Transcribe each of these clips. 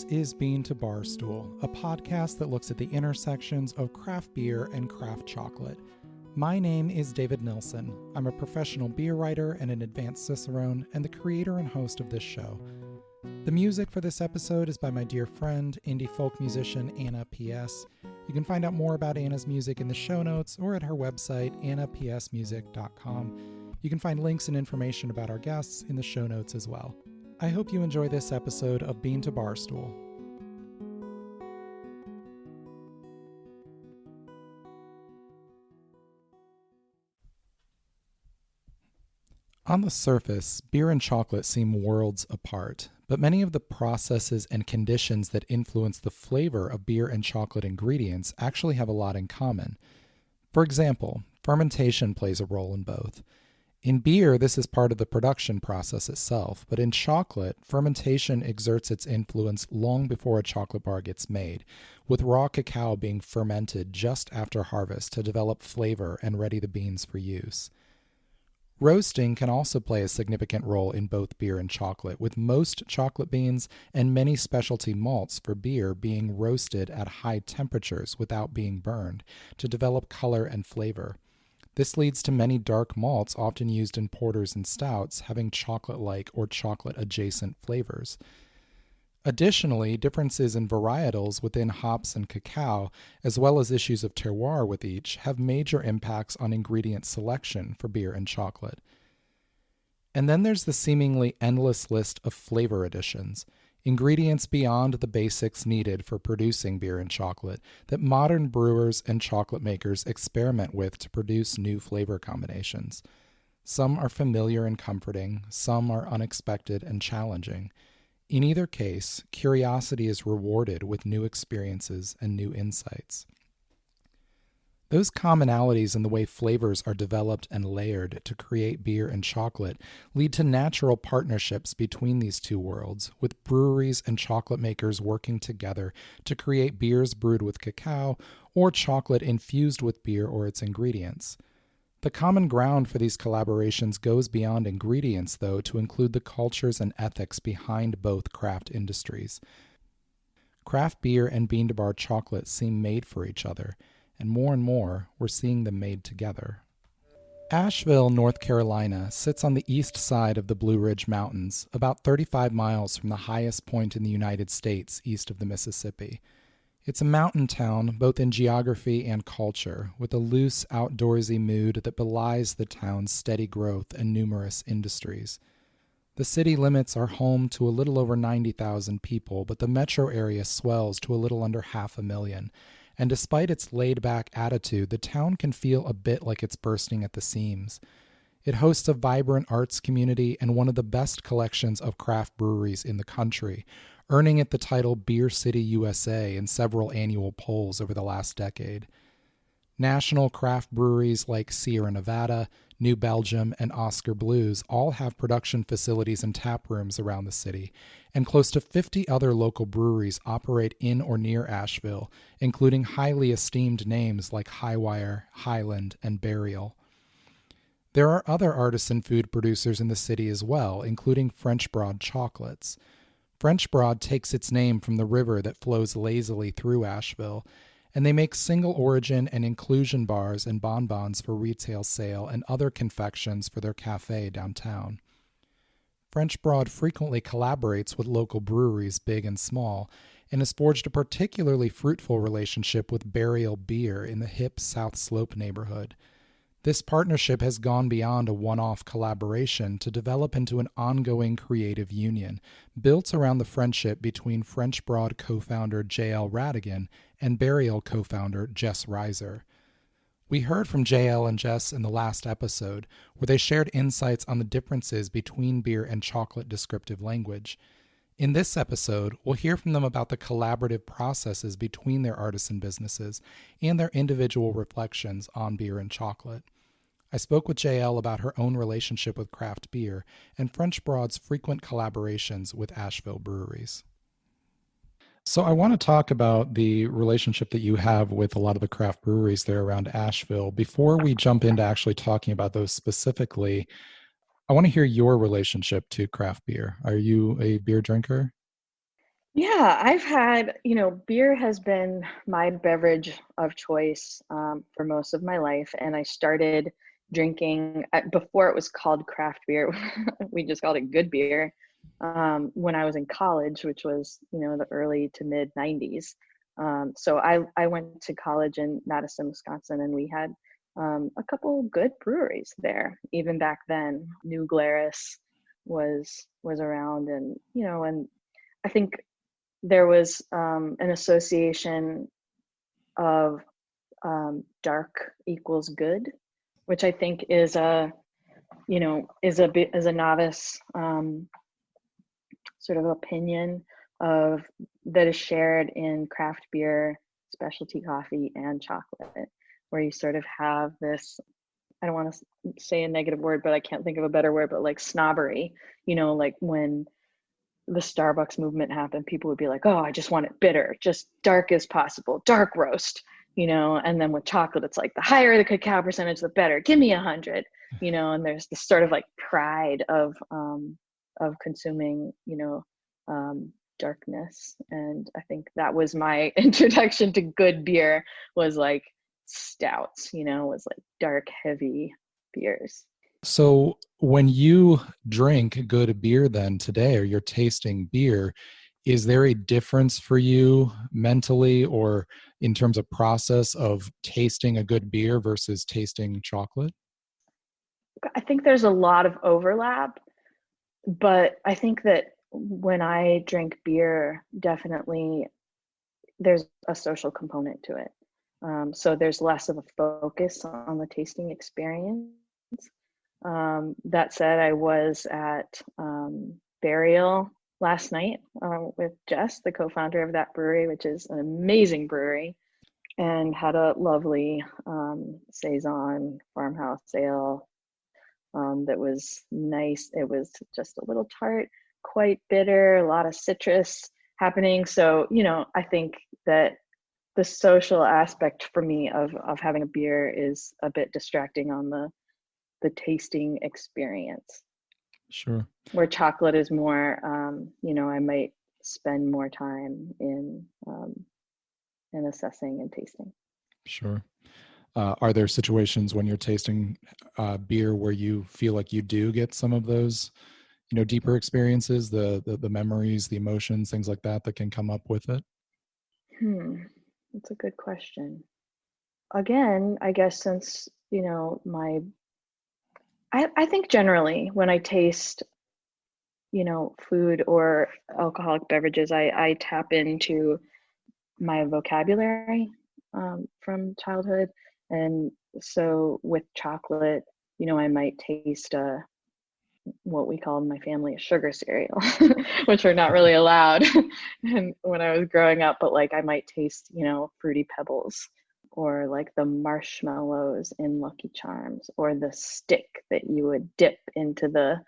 is Bean to Barstool, a podcast that looks at the intersections of craft beer and craft chocolate. My name is David Nilsson. I'm a professional beer writer and an advanced cicerone, and the creator and host of this show. The music for this episode is by my dear friend, indie folk musician Anna P.S. You can find out more about Anna's music in the show notes or at her website, annapsmusic.com. You can find links and information about our guests in the show notes as well. I hope you enjoy this episode of Bean to Barstool. On the surface, beer and chocolate seem worlds apart, but many of the processes and conditions that influence the flavor of beer and chocolate ingredients actually have a lot in common. For example, fermentation plays a role in both. In beer, this is part of the production process itself, but in chocolate, fermentation exerts its influence long before a chocolate bar gets made, with raw cacao being fermented just after harvest to develop flavor and ready the beans for use. Roasting can also play a significant role in both beer and chocolate, with most chocolate beans and many specialty malts for beer being roasted at high temperatures without being burned to develop color and flavor. This leads to many dark malts often used in porters and stouts having chocolate-like or chocolate-adjacent flavors. Additionally, differences in varietals within hops and cacao, as well as issues of terroir with each, have major impacts on ingredient selection for beer and chocolate. And then there's the seemingly endless list of flavor additions, ingredients beyond the basics needed for producing beer and chocolate that modern brewers and chocolate makers experiment with to produce new flavor combinations. Some are familiar and comforting, some are unexpected and challenging. In either case, curiosity is rewarded with new experiences and new insights. Those commonalities in the way flavors are developed and layered to create beer and chocolate lead to natural partnerships between these two worlds, with breweries and chocolate makers working together to create beers brewed with cacao or chocolate infused with beer or its ingredients. The common ground for these collaborations goes beyond ingredients, though, to include the cultures and ethics behind both craft industries. Craft beer and bean-to-bar chocolate seem made for each other, and more, we're seeing them made together. Asheville, North Carolina, sits on the east side of the Blue Ridge Mountains, about 35 miles from the highest point in the United States east of the Mississippi. It's a mountain town, both in geography and culture, with a loose, outdoorsy mood that belies the town's steady growth and numerous industries. The city limits are home to a little over 90,000 people, but the metro area swells to a little under 500,000, and despite its laid-back attitude, the town can feel a bit like it's bursting at the seams. It hosts a vibrant arts community and one of the best collections of craft breweries in the country, earning it the title Beer City USA in several annual polls over the last decade. National craft breweries like Sierra Nevada, New Belgium, and Oscar Blues all have production facilities and tap rooms around the city, and close to 50 other local breweries operate in or near Asheville, including highly esteemed names like Highwire, Highland, and Burial. There are other artisan food producers in the city as well, including French Broad Chocolates. French Broad takes its name from the river that flows lazily through Asheville, and they make single origin and inclusion bars and bonbons for retail sale and other confections for their cafe downtown. French Broad frequently collaborates with local breweries, big and small, and has forged a particularly fruitful relationship with Burial Beer in the hip South Slope neighborhood. This partnership has gone beyond a one-off collaboration to develop into an ongoing creative union, built around the friendship between French Broad co-founder Jael Rattigan and Burial co-founder Jess Reiser. We heard from Jael and Jess in the last episode, where they shared insights on the differences between beer and chocolate descriptive language. In this episode, we'll hear from them about the collaborative processes between their artisan businesses and their individual reflections on beer and chocolate. I spoke with Jael about her own relationship with craft beer and French Broad's frequent collaborations with Asheville breweries. So I want to talk about the relationship that you have with a lot of the craft breweries there around Asheville. Before we jump into actually talking about those specifically, I want to hear your relationship to craft beer. Are you a beer drinker? Yeah, I've had, beer has been my beverage of choice for most of my life. And I started drinking before it was called craft beer. We just called it good beer when I was in college, which was, the early to mid 90s. So I went to college in Madison, Wisconsin, and we had a couple good breweries there. Even back then, New Glarus was around, and I think there was an association of dark equals good, which I think is a novice sort of opinion of that is shared in craft beer, specialty coffee, and chocolate, where you sort of have this. I don't want to say a negative word, but I can't think of a better word, but like snobbery, like when the Starbucks movement happened, people would be like, "Oh, I just want it bitter, just dark as possible, dark roast," And then with chocolate, it's like the higher the cacao percentage, the better. Give me 100, And there's this sort of like pride of consuming, darkness. And I think that was my introduction to good beer was like stouts, was like dark, heavy beers. So when you drink good beer then today, or you're tasting beer, is there a difference for you mentally or in terms of process of tasting a good beer versus tasting chocolate? I think there's a lot of overlap, but I think that when I drink beer, definitely there's a social component to it. So there's less of a focus on the tasting experience. That said, I was at Burial last night with Jess, the co-founder of that brewery, which is an amazing brewery, and had a lovely saison farmhouse ale that was nice. It was just a little tart, quite bitter, a lot of citrus happening. So, I think that the social aspect for me of having a beer is a bit distracting on the tasting experience. Sure, Where chocolate is more, I might spend more time in assessing and tasting. sure. Are there situations when you're tasting beer where you feel like you do get some of those, deeper experiences, the memories, the emotions, things like that that can come up with it? That's a good question. Again, I guess since, I think generally when I taste, food or alcoholic beverages, I tap into my vocabulary from childhood. And so with chocolate, I might taste what we call in my family a sugar cereal, which are not really allowed and when I was growing up, but like I might taste, Fruity Pebbles or like the marshmallows in Lucky Charms or the stick that you would dip into the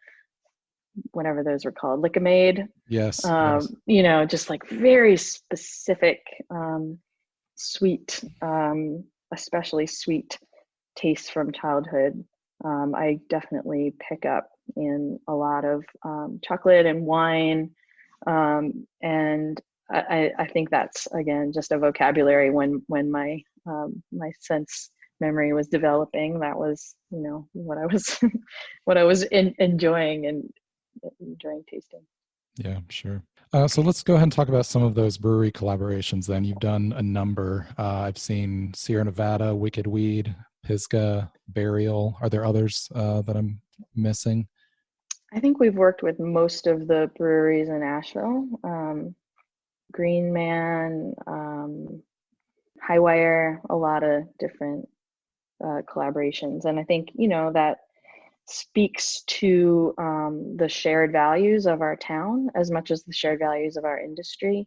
whatever those were called, Lickamade. Yes, yes. Just like very specific sweet, especially sweet tastes from childhood. I definitely pick up in a lot of chocolate and wine. And I think that's again just a vocabulary when my sense memory was developing. That was what I was what I was enjoying and enjoying tasting. Yeah, sure. So let's go ahead and talk about some of those brewery collaborations then. You've done a number. I've seen Sierra Nevada, Wicked Weed, Pisgah, Burial. Are there others that I'm missing? I think we've worked with most of the breweries in Asheville. Green Man, Highwire, a lot of different collaborations. And I think, that speaks to the shared values of our town as much as the shared values of our industry.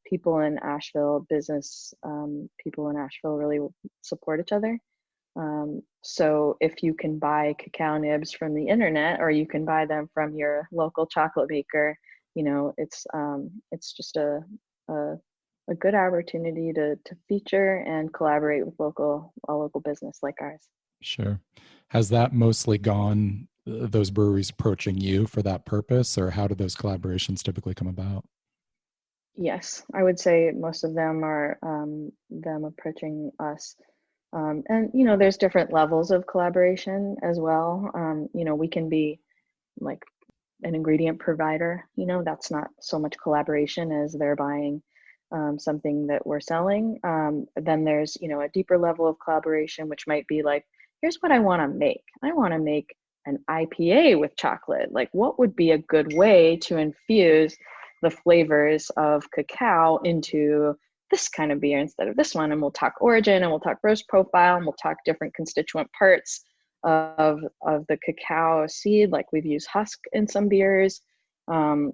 People in Asheville, business people in Asheville really support each other. So if you can buy cacao nibs from the internet or you can buy them from your local chocolate maker, it's just a, a good opportunity to feature and collaborate with a local business like ours. Sure. Has that mostly gone, those breweries approaching you for that purpose, or how do those collaborations typically come about? Yes, I would say most of them are them approaching us. And, there's different levels of collaboration as well. We can be like an ingredient provider, that's not so much collaboration as they're buying something that we're selling. Then there's, a deeper level of collaboration, which might be like, here's what I want to make. I want to make an IPA with chocolate. Like, what would be a good way to infuse the flavors of cacao into this kind of beer instead of this one? And we'll talk origin, and we'll talk roast profile, and we'll talk different constituent parts of the cacao seed. Like, we've used husk in some beers,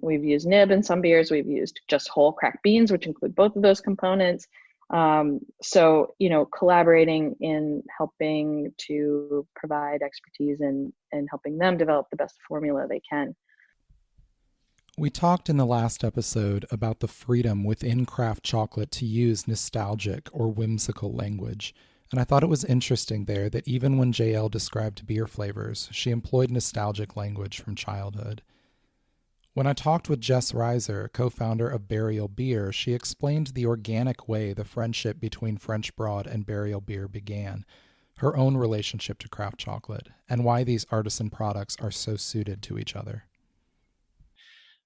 we've used nib in some beers, we've used just whole cracked beans, which include both of those components. So, collaborating in helping to provide expertise and helping them develop the best formula they can. We talked in the last episode about the freedom within craft chocolate to use nostalgic or whimsical language. And I thought it was interesting there that even when Jael described beer flavors, she employed nostalgic language from childhood. When I talked with Jess Reiser, co-founder of Burial Beer, she explained the organic way the friendship between French Broad and Burial Beer began, her own relationship to craft chocolate, and why these artisan products are so suited to each other.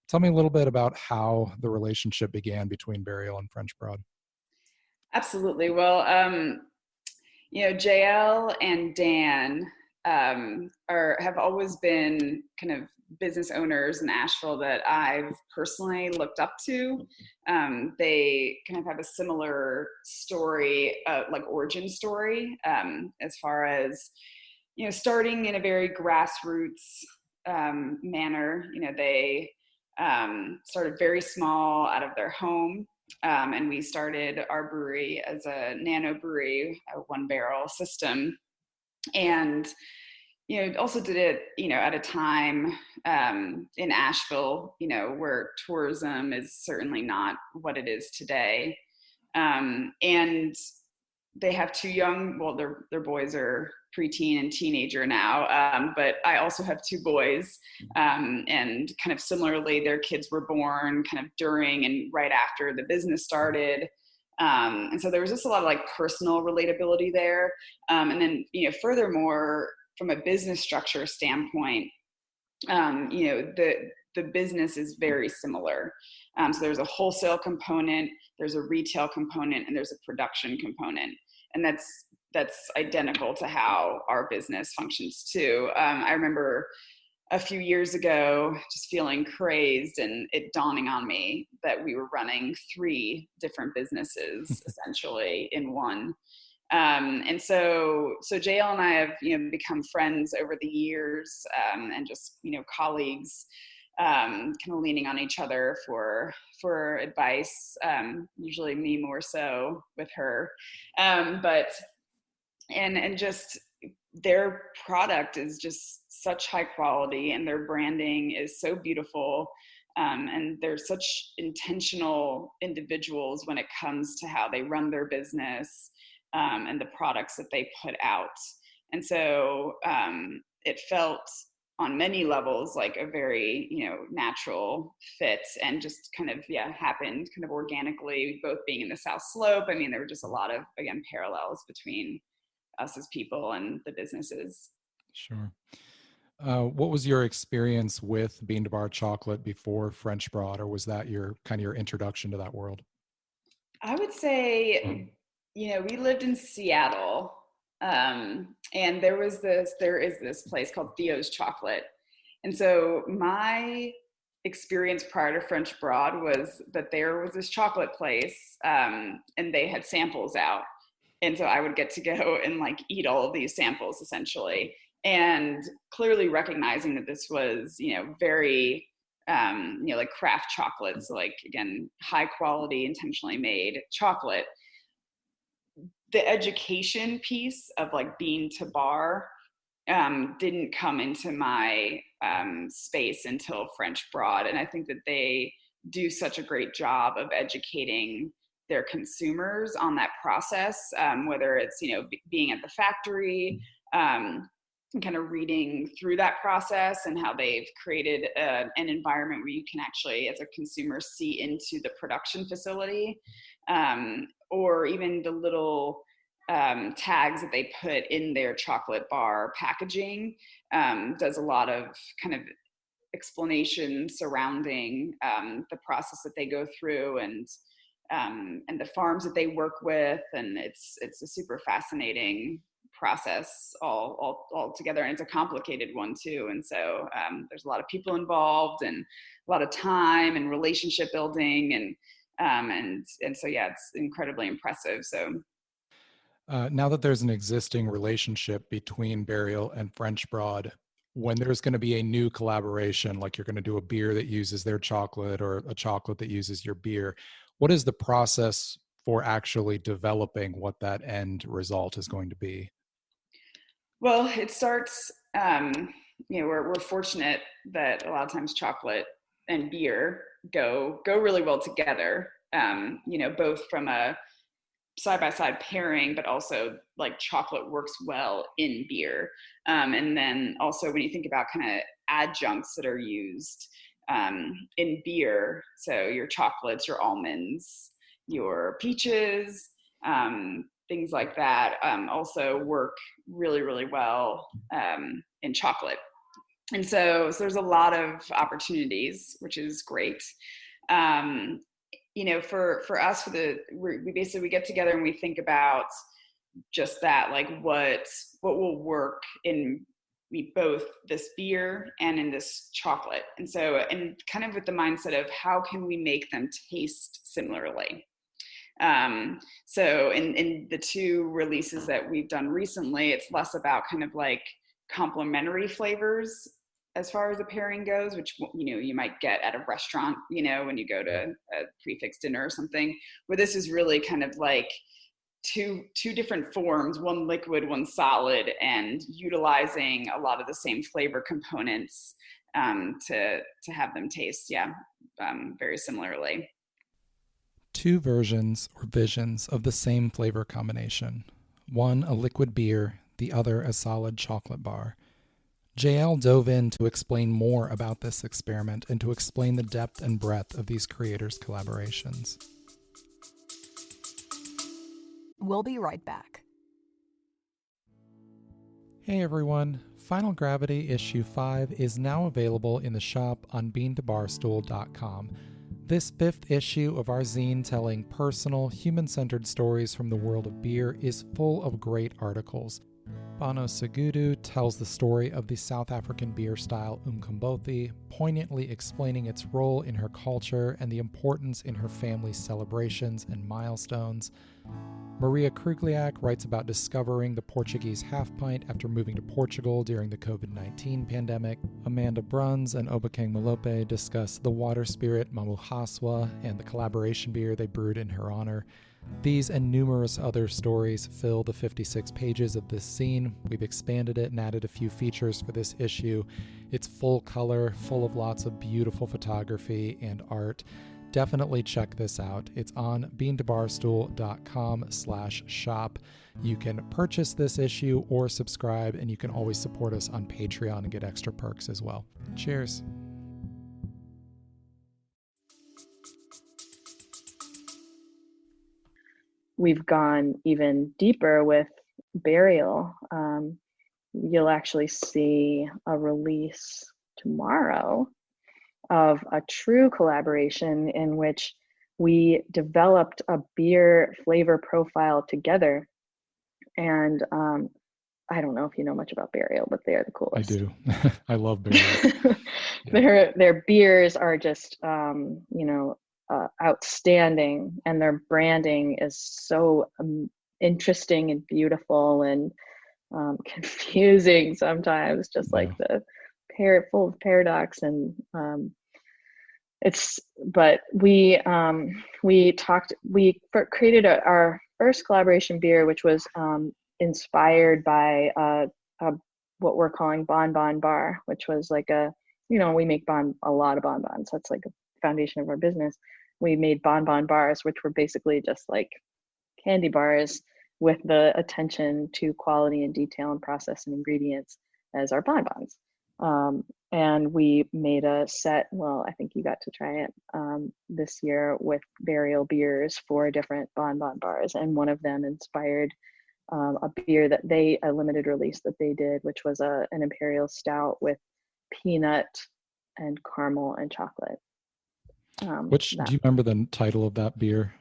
Tell me a little bit about how the relationship began between Burial and French Broad. Absolutely. Well, Jael and Dan have always been kind of business owners in Asheville that I've personally looked up to. They kind of have a similar story, like origin story, as far as, starting in a very grassroots manner. They started very small out of their home. And we started our brewery as a nano brewery, a 1-barrel system. And, also did it, at a time in Asheville, where tourism is certainly not what it is today. And they have two young, well, their boys are preteen and teenager now, but I also have two boys, and kind of similarly, their kids were born kind of during and right after the business started. And so there was just a lot of like personal relatability there. And then, furthermore, from a business structure standpoint, the business is very similar. So there's a wholesale component, there's a retail component, and there's a production component. And that's identical to how our business functions too. I remember a few years ago just feeling crazed and it dawning on me that we were running 3 different businesses essentially in one. And so Jael and I have, become friends over the years, and just, colleagues, kind of leaning on each other for advice, usually me more so with her. But just their product is just such high quality and their branding is so beautiful. And they're such intentional individuals when it comes to how they run their business, and the products that they put out. And so it felt on many levels like a very, natural fit, and just kind of, happened kind of organically, both being in the South Slope. I mean, there were just a lot of, again, parallels between us as people and the businesses. Sure. What was your experience with Bean to Bar chocolate before French Broad, or was that your introduction to that world? I would say, we lived in Seattle, and there is this place called Theo's Chocolate. And so my experience prior to French Broad was that there was this chocolate place, and they had samples out. And so I would get to go and like eat all of these samples essentially, and clearly recognizing that this was, very, like craft chocolate. So like, again, high quality, intentionally made chocolate. The education piece of like bean to bar didn't come into my space until French Broad. And I think that they do such a great job of educating their consumers on that process, whether it's, being at the factory, kind of reading through that process and how they've created an environment where you can actually, as a consumer, see into the production facility, or even the little tags that they put in their chocolate bar packaging, does a lot of kind of explanation surrounding the process that they go through, and the farms that they work with, and it's a super fascinating process all together, and it's a complicated one too. And so there's a lot of people involved, and a lot of time and relationship building, and so yeah, it's incredibly impressive. So now that there's an existing relationship between Burial and French Broad, when there's going to be a new collaboration, like you're going to do a beer that uses their chocolate or a chocolate that uses your beer, what is the process for actually developing what that end result is going to be? Well, it starts, we're fortunate that a lot of times chocolate and beer go really well together, both from a side-by-side pairing, but also like chocolate works well in beer. And then also when you think about kind of adjuncts that are used in beer, so your chocolates, your almonds, your peaches, things like that, also work really, really well in chocolate. And so there's a lot of opportunities, which is great. For us, we get together and we think about just that, like what will work in both this beer and in this chocolate. And so, and kind of with the mindset of how can we make them taste similarly. So in the two releases that we've done recently, it's less about kind of like complementary flavors as far as the pairing goes, which, you might get at a restaurant, when you go to a prefix dinner or something, where this is really kind of like two different forms, one liquid, one solid, and utilizing a lot of the same flavor components to have them taste, very similarly. Two versions or visions of the same flavor combination. One a liquid beer, the other a solid chocolate bar. Jael dove in to explain more about this experiment and to explain the depth and breadth of these creators' collaborations. We'll be right back. Hey everyone, Final Gravity Issue 5 is now available in the shop on beantobarstool.com. This fifth issue of our zine telling personal, human-centered stories from the world of beer is full of great articles. Bono Segudu tells the story of the South African beer style Umkombothi, poignantly explaining its role in her culture and the importance in her family's celebrations and milestones. Maria Krugliak writes about discovering the Portuguese half-pint after moving to Portugal during the COVID-19 pandemic. Amanda Bruns and Obakeng Malope discuss the water spirit Mamuhaswa and the collaboration beer they brewed in her honor. These and numerous other stories fill the 56 pages of this zine. We've expanded it and added a few features for this issue. It's full color, full of lots of beautiful photography and art. Definitely check this out. It's on beantobarstool.com/shop. You can purchase this issue or subscribe, and you can always support us on Patreon and get extra perks as well. Cheers. We've gone even deeper with Burial. You'll actually see a release tomorrow of a true collaboration in which we developed a beer flavor profile together. And I don't know if you know much about Burial, but they're the coolest. I do. I love Burial. Their beers are just, outstanding, and their branding is so interesting and beautiful and confusing sometimes, just like the full of paradox. And created our first collaboration beer, which was inspired by what we're calling Bon Bon Bar, which was like we make a lot of bonbons. That's like a foundation of our business. We made Bon Bon Bars, which were basically just like candy bars with the attention to quality and detail and process and ingredients as our bonbons. And we made a set. Well, I think you got to try it this year with Burial beers, 4 different bonbon bars, and one of them inspired a beer that a limited release that they did, which was an imperial stout with peanut and caramel and chocolate. Do you remember the title of that beer?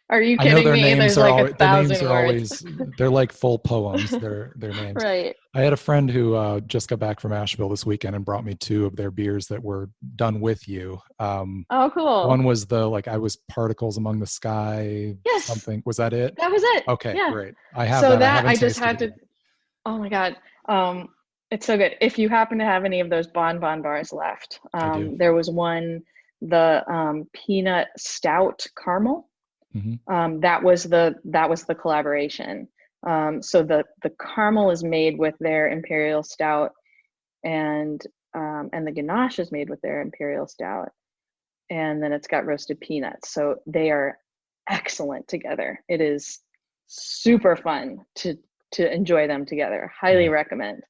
Are you I know kidding their me? names There's are like always, 1,000 words. they're like full poems, their names. Right. I had a friend who just got back from Asheville this weekend and brought me 2 of their beers that were done with you. Oh, cool. One was I was Particles Among the Sky. Yes. Something. Was that it? That was it. Okay, yeah. Great. I have so that. I just had to. Oh my God. It's so good. If you happen to have any of those bonbon bars left, there was one, the peanut stout caramel. Mm-hmm. That was the collaboration. So the caramel is made with their imperial stout, and the ganache is made with their imperial stout, and then it's got roasted peanuts. So they are excellent together. It is super fun to enjoy them together. Highly recommend.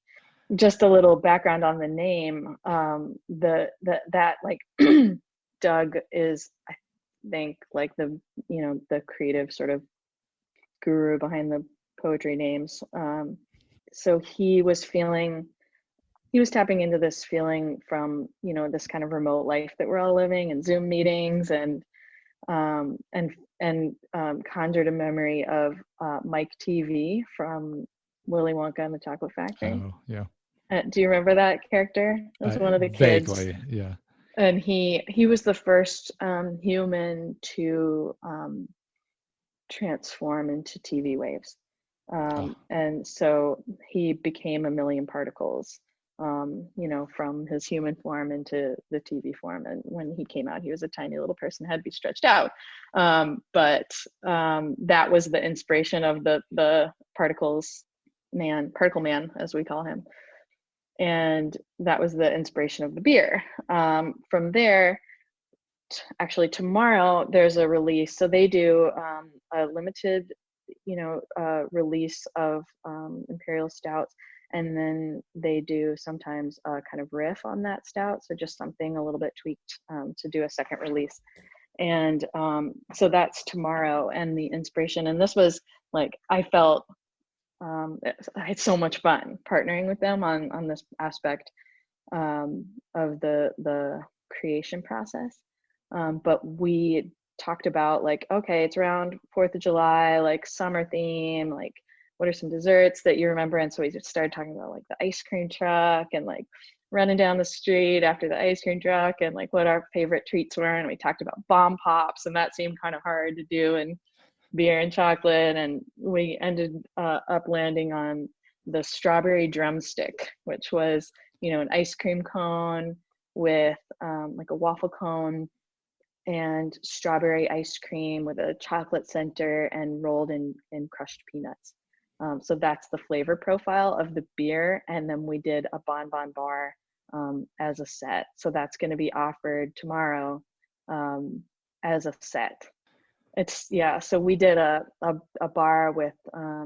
Just a little background on the name. That like Doug is, I think, like the creative sort of guru behind the poetry names. So he was tapping into this feeling from this kind of remote life that we're all living, and Zoom meetings, and conjured a memory of Mike TV from Willy Wonka and the Chocolate Factory. Oh yeah. Do you remember that character? It was one of the kids. Vaguely, yeah. And he was the first human to transform into TV waves. And so he became a million particles, from his human form into the TV form. And when he came out, he was a tiny little person, had to be stretched out. But that was the inspiration of the particle man, as we call him. And that was the inspiration of the beer. From there, actually tomorrow there's a release. So they do a limited, release of imperial stouts, and then they do sometimes a kind of riff on that stout. So just something a little bit tweaked to do a second release. And so that's tomorrow. And the inspiration, and this was like, I felt I had so much fun partnering with them on this aspect of the creation process. But we talked about like, okay, it's around 4th of July, like summer theme, like what are some desserts that you remember? And so we just started talking about like the ice cream truck, and like running down the street after the ice cream truck, and like what our favorite treats were. And we talked about bomb pops, and that seemed kind of hard to do, and beer and chocolate. And we ended up landing on the strawberry drumstick, which was, an ice cream cone with like a waffle cone and strawberry ice cream with a chocolate center and rolled in crushed peanuts. So that's the flavor profile of the beer. And then we did a bonbon bar as a set. So that's going to be offered tomorrow as a set. So we did a bar with a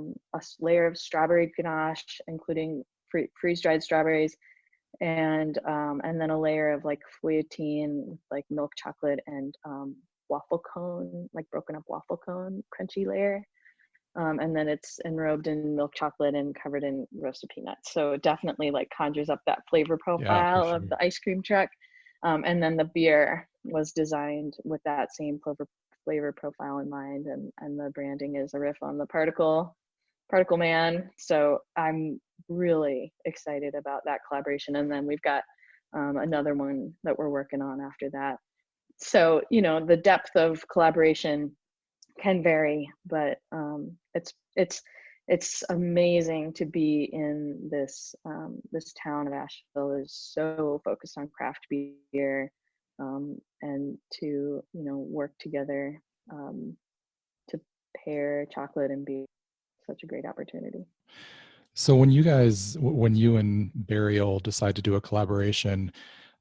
layer of strawberry ganache, including freeze-dried strawberries, and then a layer of like fouilletine with like milk chocolate and waffle cone, like broken up waffle cone, crunchy layer. And then it's enrobed in milk chocolate and covered in roasted peanuts. So it definitely like conjures up that flavor profile of the ice cream truck. And then the beer was designed with that same flavor profile in mind, and the branding is a riff on the particle man. So I'm really excited about that collaboration. And then we've got another one that we're working on after that. So the depth of collaboration can vary, but it's amazing to be in this town of Asheville is so focused on craft beer, and to work together to pair chocolate and beer. Such a great opportunity. So when you and Burial decide to do a collaboration,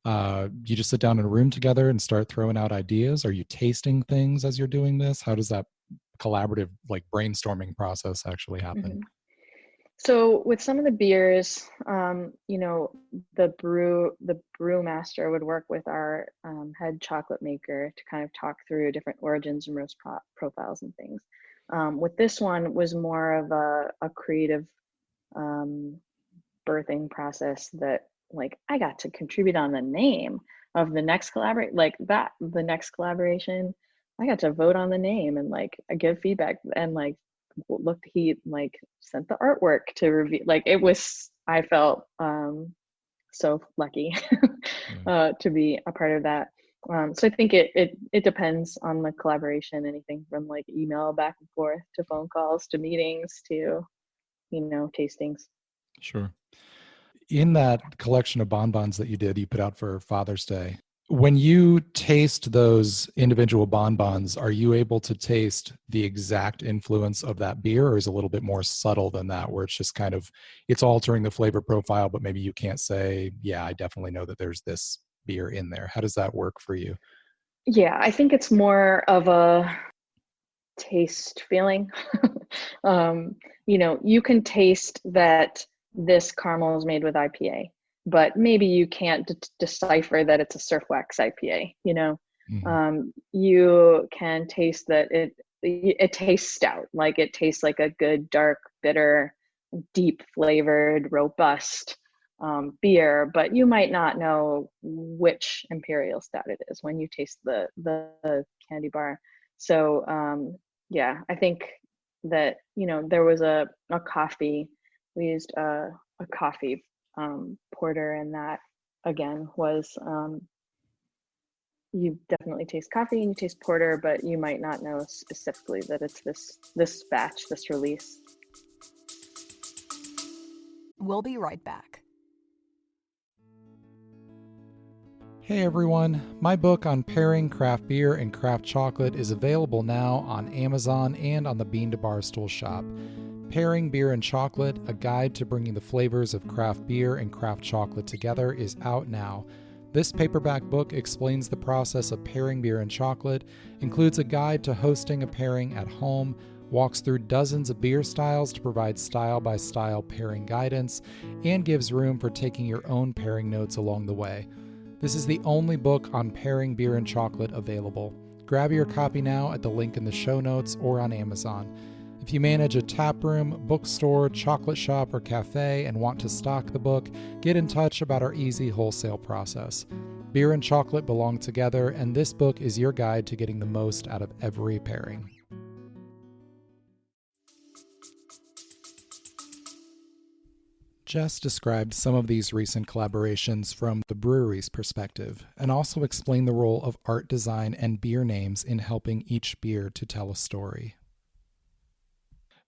you just sit down in a room together and start throwing out ideas? Are you tasting things as you're doing this? How does that collaborative like brainstorming process actually happen? Mm-hmm. So with some of the beers, the brewmaster would work with our head chocolate maker to kind of talk through different origins and roast profiles and things. With this one was more of a creative birthing process that like I got to contribute on the name of the next the next collaboration. I got to vote on the name and like give feedback and like he like sent the artwork to review. Like it was, I felt so lucky to be a part of that. So I think it depends on the collaboration, anything from like email back and forth to phone calls to meetings to, tastings. Sure. In that collection of bonbons that you put out for Father's Day, when you taste those individual bonbons, are you able to taste the exact influence of that beer, or is it a little bit more subtle than that, where it's just kind of, it's altering the flavor profile, but maybe you can't say, yeah, I definitely know that there's this beer in there? How does that work for you? Yeah, I think it's more of a taste feeling. You can taste that this caramel is made with IPA, but maybe you can't decipher that it's a Surf Wax IPA. You can taste that it tastes stout, like it tastes like a good dark, bitter, deep flavored, robust beer, but you might not know which imperial stout it is when you taste the candy bar. So yeah, I think that there was a coffee. We used a coffee porter, and that again was you definitely taste coffee and you taste porter, but you might not know specifically that it's this batch, this release. We'll be right back. Hey everyone, my book on pairing craft beer and craft chocolate is available now on Amazon and on the Bean to Barstool shop. Pairing Beer and Chocolate, a guide to bringing the flavors of craft beer and craft chocolate together, is out now. This paperback book explains the process of pairing beer and chocolate, includes a guide to hosting a pairing at home, walks through dozens of beer styles to provide style-by-style pairing guidance, and gives room for taking your own pairing notes along the way. This is the only book on pairing beer and chocolate available. Grab your copy now at the link in the show notes or on Amazon. If you manage a tap room, bookstore, chocolate shop, or cafe and want to stock the book, get in touch about our easy wholesale process. Beer and chocolate belong together, and this book is your guide to getting the most out of every pairing. Jess described some of these recent collaborations from the brewery's perspective, and also explained the role of art design and beer names in helping each beer to tell a story.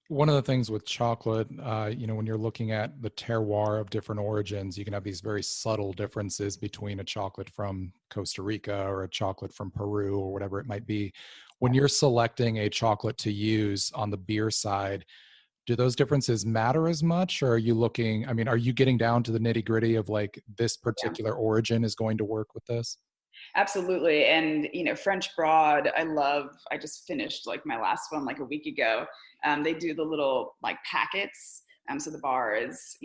One of the things with chocolate, when you're looking at the terroir of different origins, you can have these very subtle differences between a chocolate from Costa Rica or a chocolate from Peru or whatever it might be. When you're selecting a chocolate to use on the beer side, do those differences matter as much? Or are you are you getting down to the nitty gritty of like this particular origin is going to work with this? Absolutely. And, French Broad, I just finished like my last one like a week ago. They do the little like packets. So the bar is,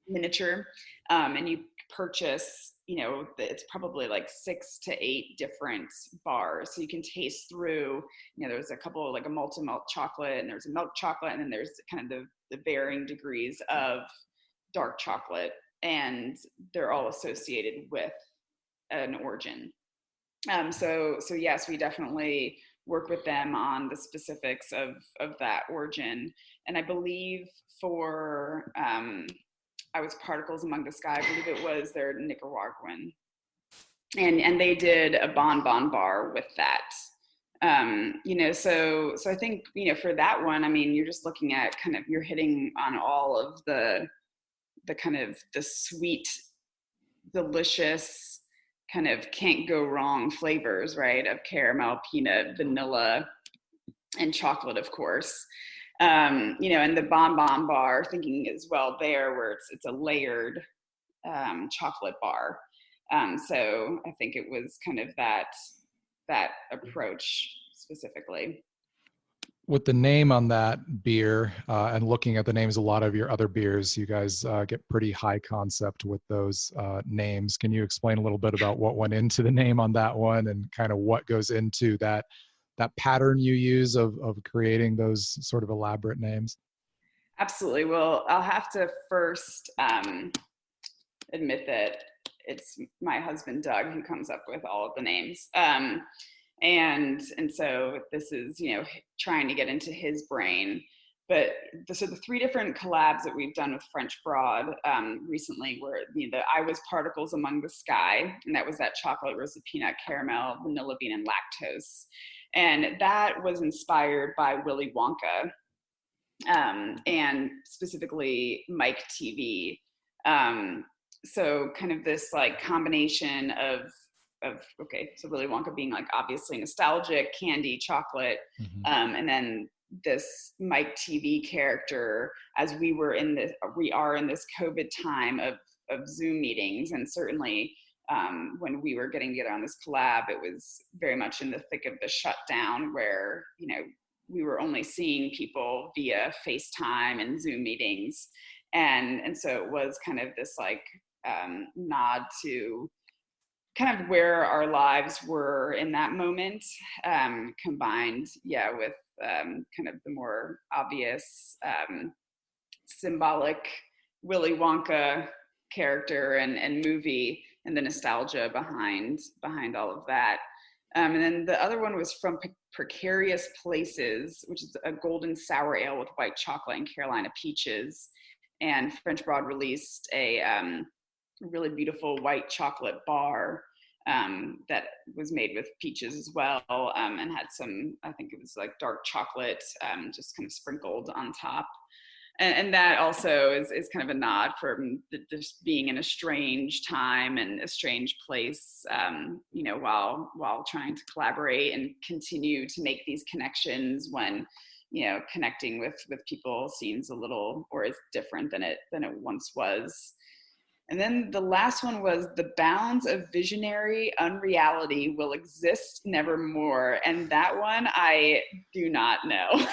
miniature. And you purchase, it's probably like 6 to 8 different bars. So you can taste through, there's a couple like a malted milk chocolate and there's a milk chocolate. And then there's kind of the varying degrees of dark chocolate. And they're all associated with an origin. So yes, we definitely work with them on the specifics of that origin. And I believe for I was Particles Among the Sky, I believe it was their Nicaraguan. And they did a bonbon bar with that. So I think, for that one, you're just looking at you're hitting on all of the kind of the sweet, delicious, kind of can't go wrong flavors, right? Of caramel, peanut, vanilla, and chocolate, of course. And the bonbon bar, thinking as well there, where it's a layered chocolate bar. So I think it was kind of that approach specifically. with the name on that beer and looking at the names of a lot of your other beers, you guys get pretty high concept with those names. Can you explain a little bit about what went into the name on that one and kind of what goes into that pattern you use of creating those sort of elaborate names? Absolutely. Well, I'll have to first admit that it's my husband Doug who comes up with all of the names. And so this is, trying to get into his brain. But so the three different collabs that we've done with French Broad recently were the I Was Particles Among the Sky, and that was that chocolate, roasted peanut, caramel, vanilla bean, and lactose. And that was inspired by Willy Wonka, and specifically Mike TV. So kind of this like combination of okay, so Willy Wonka being like obviously nostalgic, candy, chocolate, and then this Mike TV character as we are in this COVID time of Zoom meetings, and certainly when we were getting together on this collab, it was very much in the thick of the shutdown where we were only seeing people via FaceTime and Zoom meetings, and so it was kind of this like nod to kind of where our lives were in that moment, combined, with kind of the more obvious symbolic Willy Wonka character and movie, and the nostalgia behind all of that. And then the other one was from Precarious Places, which is a golden sour ale with white chocolate and Carolina peaches. And French Broad released a really beautiful white chocolate bar that was made with peaches as well, and had some, I think it was like dark chocolate, just kind of sprinkled on top. And that also is kind of a nod from just being in a strange time and a strange place, while trying to collaborate and continue to make these connections when, connecting with people seems a little, or is different than it once was. And then the last one was the bounds of visionary unreality will exist nevermore. And that one I do not know.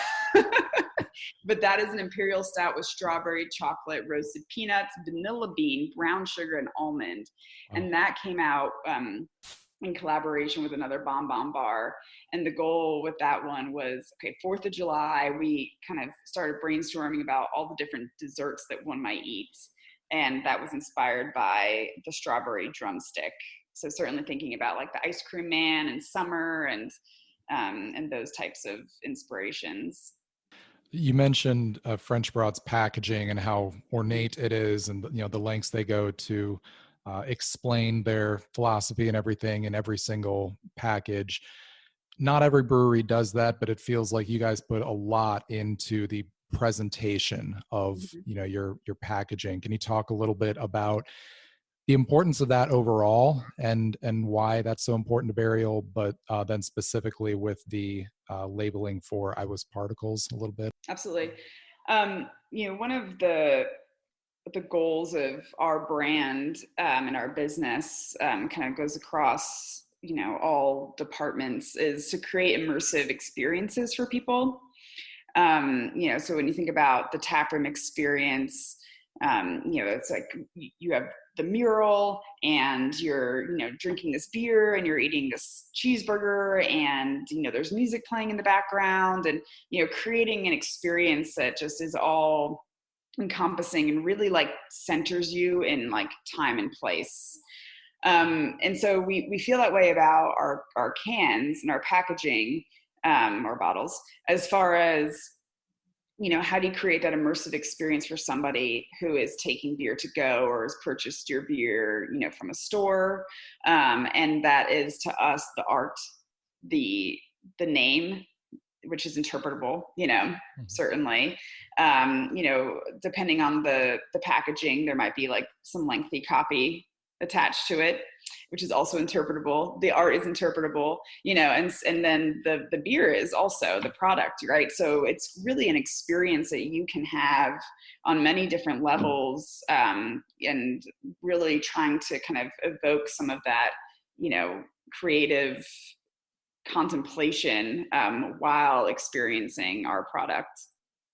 But that is an imperial stout with strawberry, chocolate, roasted peanuts, vanilla bean, brown sugar, and almond. And that came out in collaboration with another bonbon bar. And the goal with that one was, 4th of July, we kind of started brainstorming about all the different desserts that one might eat. And that was inspired by the strawberry drumstick. So certainly thinking about like the ice cream man and summer and those types of inspirations. You mentioned French Broad's packaging and how ornate it is, and the lengths they go to explain their philosophy and everything in every single package. Not every brewery does that, but it feels like you guys put a lot into the presentation of your packaging. Can you talk a little bit about the importance of that overall and why that's so important to Burial, but then specifically with the labeling for I Was Particles a little bit? Absolutely. One of the goals of our brand and our business kind of goes across all departments is to create immersive experiences for people. So when you think about the taproom experience, it's like you have the mural and you're, drinking this beer and you're eating this cheeseburger and, there's music playing in the background and, creating an experience that just is all encompassing and really like centers you in like time and place. And so we feel that way about our cans and our packaging, or bottles, as far as, how do you create that immersive experience for somebody who is taking beer to go or has purchased your beer, from a store. And that is to us, the art, the name, which is interpretable, certainly, depending on the packaging, there might be like some lengthy copy attached to it, which is also interpretable. The art is interpretable, and then the beer is also the product, right? So it's really an experience that you can have on many different levels, and really trying to kind of evoke some of that, creative contemplation while experiencing our product.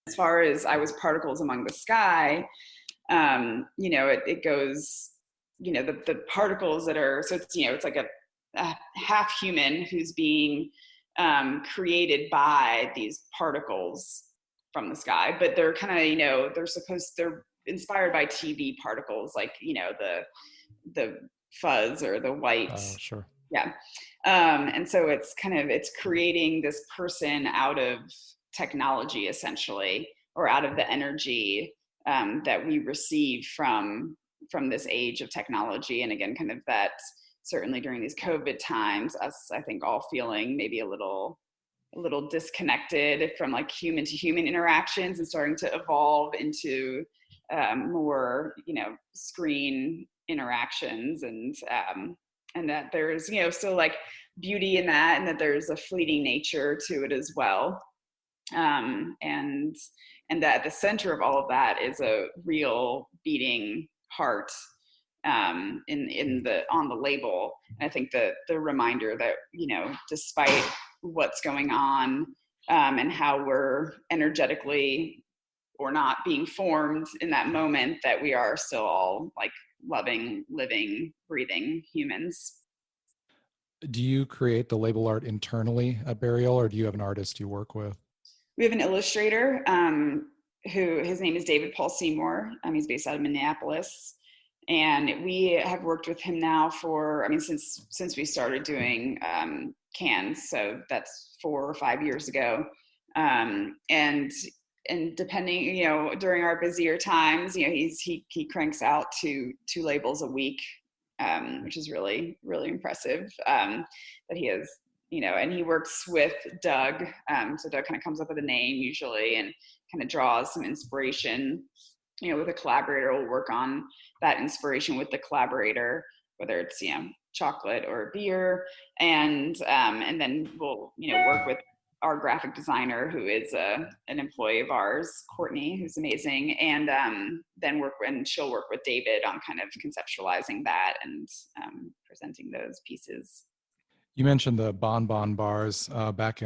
As far as I was particles among the sky, it goes, the particles that are, so it's, it's like a half human who's being created by these particles from the sky, but they're kind of, they're inspired by TV particles, like, the fuzz or the white. Oh, sure. Yeah. And so it's creating this person out of technology, essentially, or out of the energy that we receive from this age of technology. And again, kind of that, certainly during these COVID times, us, I think, all feeling maybe a little disconnected from like human to human interactions, and starting to evolve into more, screen interactions, and that there's, still like beauty in that, and that there's a fleeting nature to it as well. And that at the center of all of that is a real beating heart on the label. And I think the reminder that, despite what's going on and how we're energetically or not being formed in that moment, that we are still all like loving, living, breathing humans. Do you create the label art internally at Burial, or do you have an artist you work with? We have an illustrator who, his name is David Paul Seymour. He's based out of Minneapolis. And we have worked with him now for, since we started doing cans. So that's 4 or 5 years ago. And depending, during our busier times, he cranks out two labels a week, which is really, really impressive, that he has, and he works with Doug. So Doug kind of comes up with a name usually, and kind of draws some inspiration, with a collaborator. We'll work on that inspiration with the collaborator, whether it's, chocolate or beer. And then we'll, work with our graphic designer, who is an employee of ours, Courtney, who's amazing. And then she'll work with David on kind of conceptualizing that and presenting those pieces. You mentioned the bonbon bars. Back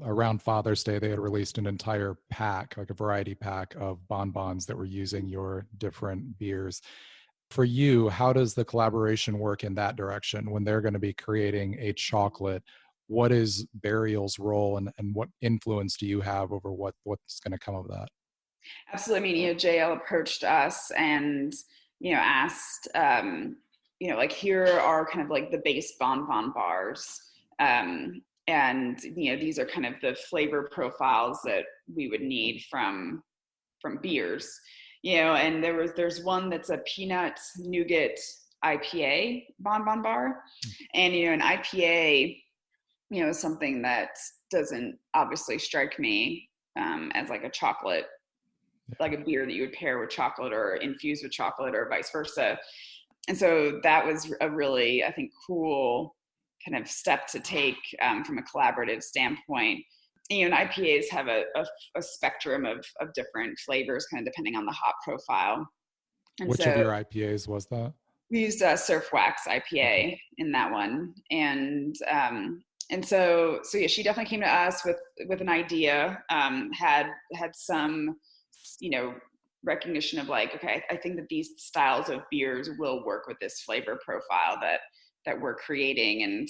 around Father's Day, they had released an entire pack, like a variety pack of bonbons that were using your different beers. For you, how does the collaboration work in that direction when they're going to be creating a chocolate? What is Burial's role, and what influence do you have over what's going to come of that? Absolutely. Jael approached us and, asked, like, here are kind of like the base bonbon bars. And, these are kind of the flavor profiles that we would need from beers, and there's one that's a peanut nougat IPA bonbon bar. And, an IPA, is something that doesn't obviously strike me as like a chocolate, like a beer that you would pair with chocolate or infused with chocolate or vice versa. And so that was a really, I think, cool kind of step to take from a collaborative standpoint. And IPAs have a spectrum of different flavors, kind of depending on the hop profile. And which so, of your IPAs was that? We used Surf Wax IPA in that one. And so yeah, she definitely came to us with an idea, had some, recognition of like, okay, I think that these styles of beers will work with this flavor profile that we're creating, and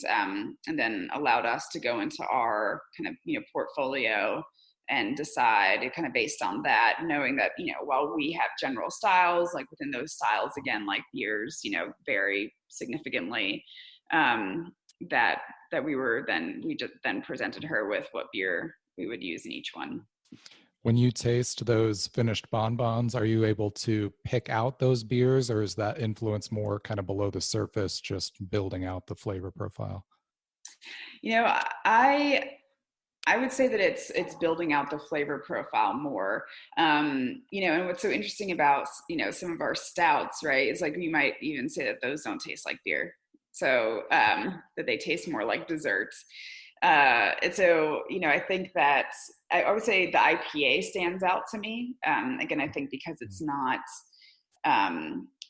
then allowed us to go into our kind of, portfolio and decide kind of based on that, knowing that, while we have general styles, like within those styles, again, like beers, vary significantly, that we just then presented her with what beer we would use in each one. When you taste those finished bonbons, are you able to pick out those beers, or is that influence more kind of below the surface, just building out the flavor profile? I would say that it's building out the flavor profile more. And what's so interesting about, some of our stouts, right, is like, you might even say that those don't taste like beer. So that they taste more like desserts. And so, I think that I would say the IPA stands out to me. Again, I think because it's not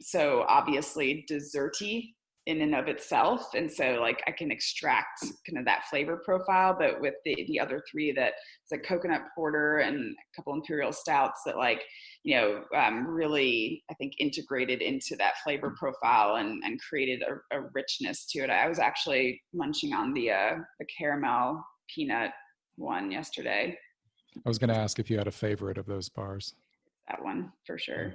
so obviously desserty in and of itself. And so like I can extract kind of that flavor profile, but with the other three, that it's a coconut porter and a couple imperial stouts that like, really, I think, integrated into that flavor profile and created a richness to it. I was actually munching on the caramel peanut one yesterday. I was going to ask if you had a favorite of those bars. That one for sure.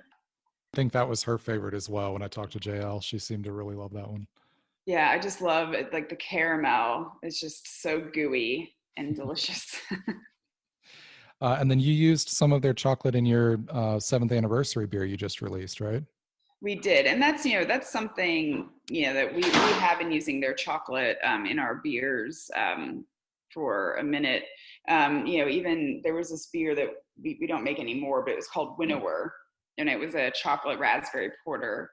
I think that was her favorite as well. When I talked to Jael, she seemed to really love that one. Yeah, I just love it. Like the caramel is just so gooey and delicious. And then you used some of their chocolate in your 7th anniversary beer you just released, right? We did. And that's something, that we have been using their chocolate in our beers for a minute. Even there was this beer that we don't make anymore, but it was called Winnower. And it was a chocolate raspberry porter.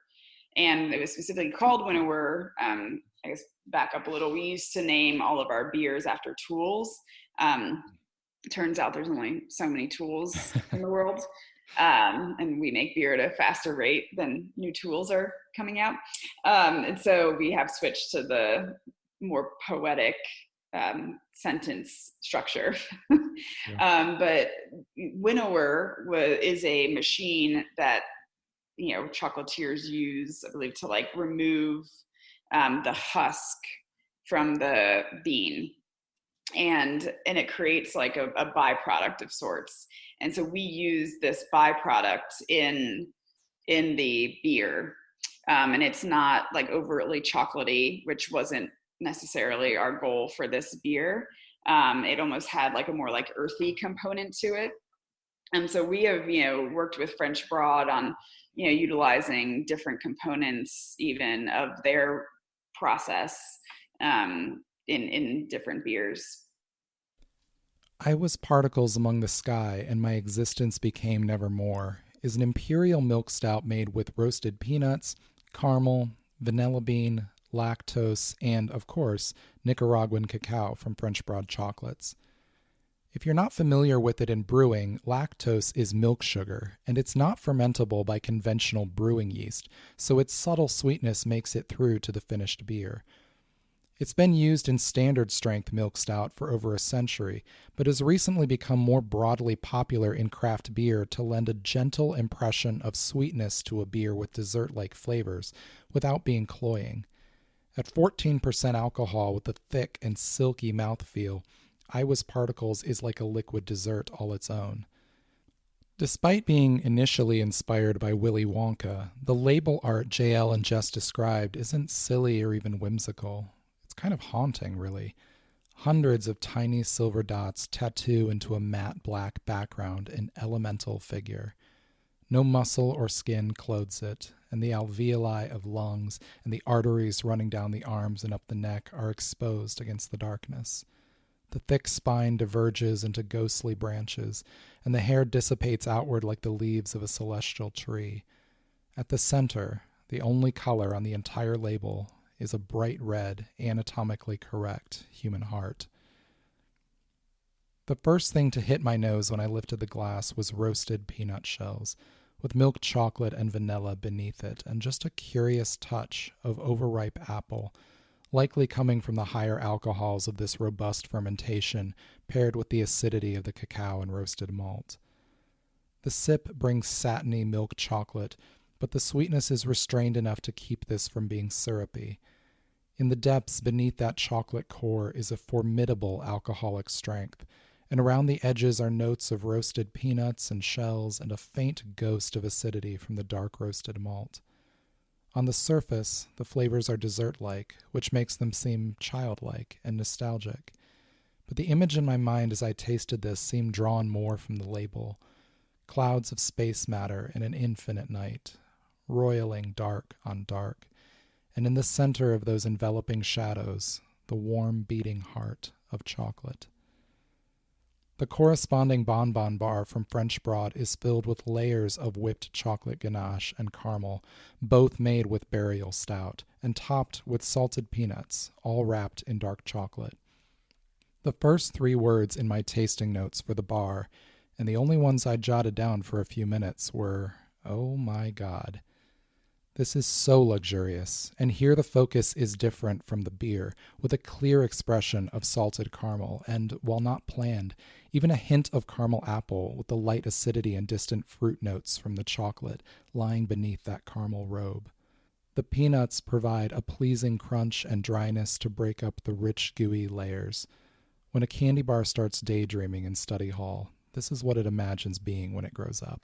And it was specifically called Winnower. I guess back up a little. We used to name all of our beers after tools. Turns out there's only so many tools in the world. And we make beer at a faster rate than new tools are coming out. And so we have switched to the more poetic sentence structure. Yeah. But Winnower is a machine that, chocolatiers use, I believe, to like remove the husk from the bean. And it creates like a byproduct of sorts. And so we use this byproduct in the beer. And it's not like overtly chocolatey, which wasn't necessarily our goal for this beer. It almost had like a more like earthy component to it. And so we have, worked with French Broad on, utilizing different components even of their process in different beers. I Was Particles Among the Sky and My Existence Became Nevermore is an imperial milk stout made with roasted peanuts, caramel, vanilla bean, lactose, and, of course, Nicaraguan cacao from French Broad Chocolates. If you're not familiar with it in brewing, lactose is milk sugar, and it's not fermentable by conventional brewing yeast, so its subtle sweetness makes it through to the finished beer. It's been used in standard strength milk stout for over a century, but has recently become more broadly popular in craft beer to lend a gentle impression of sweetness to a beer with dessert-like flavors, without being cloying. At 14% alcohol with a thick and silky mouthfeel, I Was Particles is like a liquid dessert all its own. Despite being initially inspired by Willy Wonka, the label art Jael and Jess described isn't silly or even whimsical. It's kind of haunting, really. Hundreds of tiny silver dots tattoo into a matte black background an elemental figure. No muscle or skin clothes it, and the alveoli of lungs and the arteries running down the arms and up the neck are exposed against the darkness. The thick spine diverges into ghostly branches, and the hair dissipates outward like the leaves of a celestial tree. At the center, the only color on the entire label is a bright red, anatomically correct human heart. The first thing to hit my nose when I lifted the glass was roasted peanut shells, with milk chocolate and vanilla beneath it, and just a curious touch of overripe apple, likely coming from the higher alcohols of this robust fermentation paired with the acidity of the cacao and roasted malt. The sip brings satiny milk chocolate, but the sweetness is restrained enough to keep this from being syrupy. In the depths beneath that chocolate core is a formidable alcoholic strength, and around the edges are notes of roasted peanuts and shells and a faint ghost of acidity from the dark roasted malt. On the surface, the flavors are dessert-like, which makes them seem childlike and nostalgic. But the image in my mind as I tasted this seemed drawn more from the label. Clouds of space matter in an infinite night, roiling dark on dark, and in the center of those enveloping shadows, the warm beating heart of chocolate. The corresponding bonbon bar from French Broad is filled with layers of whipped chocolate ganache and caramel, both made with burial stout, and topped with salted peanuts, all wrapped in dark chocolate. The first 3 words in my tasting notes for the bar, and the only ones I jotted down for a few minutes, were, "Oh my God." This is so luxurious, and here the focus is different from the beer, with a clear expression of salted caramel and, while not planned, even a hint of caramel apple with the light acidity and distant fruit notes from the chocolate lying beneath that caramel robe. The peanuts provide a pleasing crunch and dryness to break up the rich, gooey layers. When a candy bar starts daydreaming in study hall, this is what it imagines being when it grows up.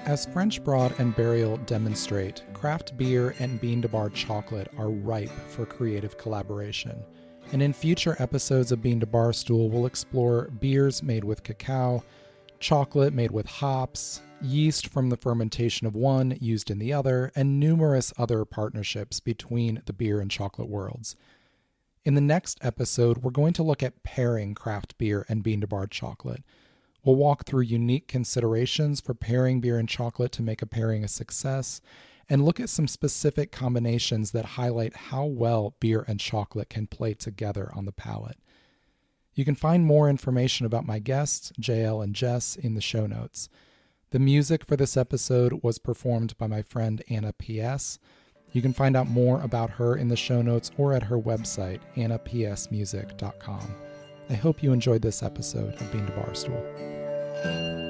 As French Broad and Burial demonstrate, craft beer and bean-to-bar chocolate are ripe for creative collaboration. And in future episodes of Bean to Bar Stool, we'll explore beers made with cacao, chocolate made with hops, yeast from the fermentation of one used in the other, and numerous other partnerships between the beer and chocolate worlds. In the next episode, we're going to look at pairing craft beer and bean-to-bar chocolate. We'll walk through unique considerations for pairing beer and chocolate to make a pairing a success, and look at some specific combinations that highlight how well beer and chocolate can play together on the palate. You can find more information about my guests, Jael and Jess, in the show notes. The music for this episode was performed by my friend Anna P.S. You can find out more about her in the show notes or at her website, annapsmusic.com. I hope you enjoyed this episode of Bean to Bar Stool.